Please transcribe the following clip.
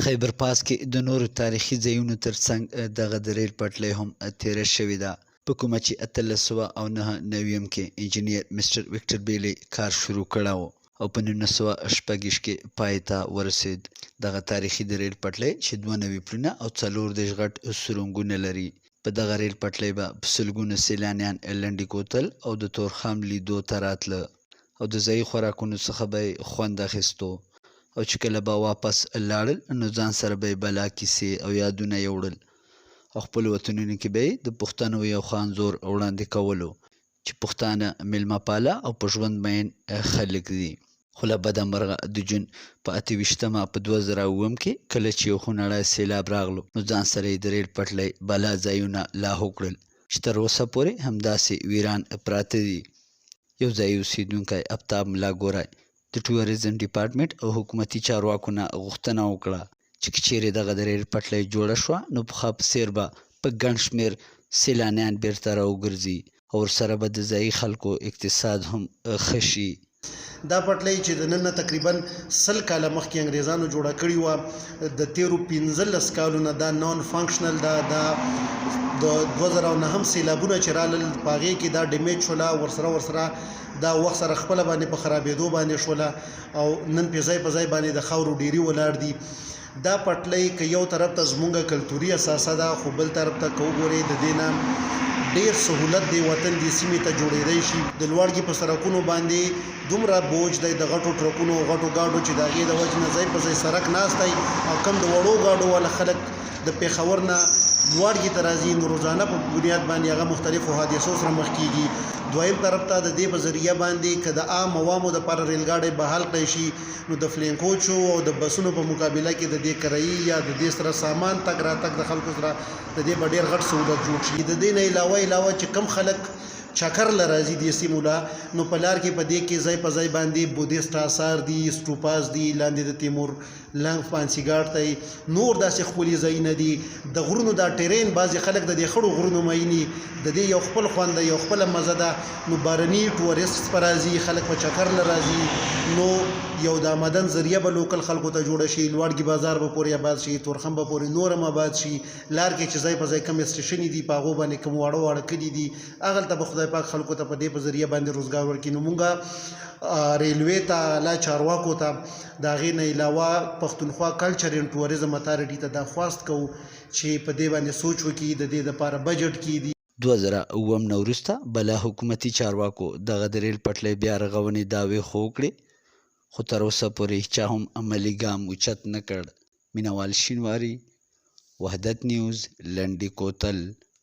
خیبر پاس کې د نورو تاریخي ځایونو ترڅنګ دغه د ریل پټلۍ هم تیره شوې ده، په کومه چې 1899 کې انجینیر مستر ویکټر بیلی کار شروع کړی و او په 1926 کې پای ته ورسېد. دغه تاریخي د ریل پټلۍ چې 92 پلونه او 40 غټ سرنګونه لري. په دغه ریل پټلۍ به په سلګونه سیلانیان لنډې کوتل او د تورخم لیدو ته راتله او د ځایي خوراکونو څخه به یې خوند اخیستو، او چې کله به واپس لاړل نو ځان سره به یې بلا کیسې او یادونه یوړل او خپلو وطنونو کې به یې د پښتنو یو ښه انځور وړاندې کولو چې پښتانه میلمه پاله او په ژوند مین خلک دي. خو له بده مرغه د جون په 28مه په 2007 کې کله چې یو خونړی سیلاب راغلو نو ځان سره یې د ریل پټلۍ بالا ځایونه لاهو کړل چې تر اوسه پورې همداسې ویران پراته دي. یو ځایي اوسیدونکی افتاب ملا ګوری د ټوریزم ډپارټمنټ او حکومتي چارواکو نه غوښتنه وکړه چې که چیرې دغه د ریل پټلۍ جوړه شوه نو پخوا په څېر به په ګڼ شمېر سیلانیان بیرته راوګرځي او ورسره به د ځایي خلکو اقتصاد هم ښه شي. دا پټلۍ چې د نن نه تقریبا 100 کاله مخکې انګریزانو جوړه کړې وه، د تیرو 15 کالو نه دا نان فانکشنل ده. د 2009 سیلابونه چې رالل په هغې کې دا ډیمیج شوله، ورسره دا وخت سره خپله باندې په خرابېدو باندې شوله او نن په ځای باندې د خاورو ډیري ولاړ دي. دا پټلۍ که یو طرف ته زموږ کلتوري اساسه ده، خو بل طرف ته که وګورئ د دې نه ډیر سهولت دی وطن دې سیمې ته جوړېدی شي. د لوړګي په سړکونو باندې دومره بوج دی د غټو ټرکونو او غټو ګاډو چې د هغې د وجې نه ځای په ځای سړک ناست دی او کم د وړو ګاډو والا خلک د پېښور نه لوړګي ته راځي نو روزانه په بنیاد باندې هغه مختلفو حادثو سره مخ کېږي. دویم طرف ته د دې په ذریعه باندې که د عام عوامو دپاره ریل ګاډی بحال کړی شي نو د فلین کوچو او د بسونو په مقابله کې د دې کرایي یا د دې سره سامان تګ راتګ د خلکو سره د دې به ډېر غټ سهولت جوړ شي. د دې نه علاوه چې کم خلک چکر له راځي دې سیمو له نو په لار کې په دې کې ځای په ځای باندې بودیست آثار دي، سټوپاز دي، لاندې د تیمور لنګ پانسیګاټ ته نور داسې ښکلي ځایونه دي. د غرونو دا ټرین بعضې خلک د دې خړو غرونو میني، د دې یو خپل خوند ده، یو خپله مزه ده. نو بارني ټوریست په راځي، خلک په چکر له راځي نو یو د آمدن ذریعه به لوکل خلکو ته جوړه شي. لوړګي بازار به پورې آباد شي، تورخم به پورې نور هم آباد شي. لار کې چې ځای په ځای کم سټیشنې دي په هغو باندې کوم واړه کلي دي هغلته به خدای پاک خلکو ته په دې په ذریعه باندې روزګار ورکړي. نو مونږ ریلوې ته لا چارواکو ته د هغې نه علاوه پښتونخوا کلچر اینډ ټوریزم اتارټي ته دا خواست کوو چې په دې باندې سوچ وکړي، د دې دپاره بجټ کیږي. 2007 نه وروسته بلا حکومتي چارواکو دغه د ریل پټلۍ بیا رغونې دعوې خو وکړې، خو تر اوسه پورې هیچا هم عملي ګام اوچت نه کړ. مینوال شینواري، وحدت نیوز، لنډي کوتل.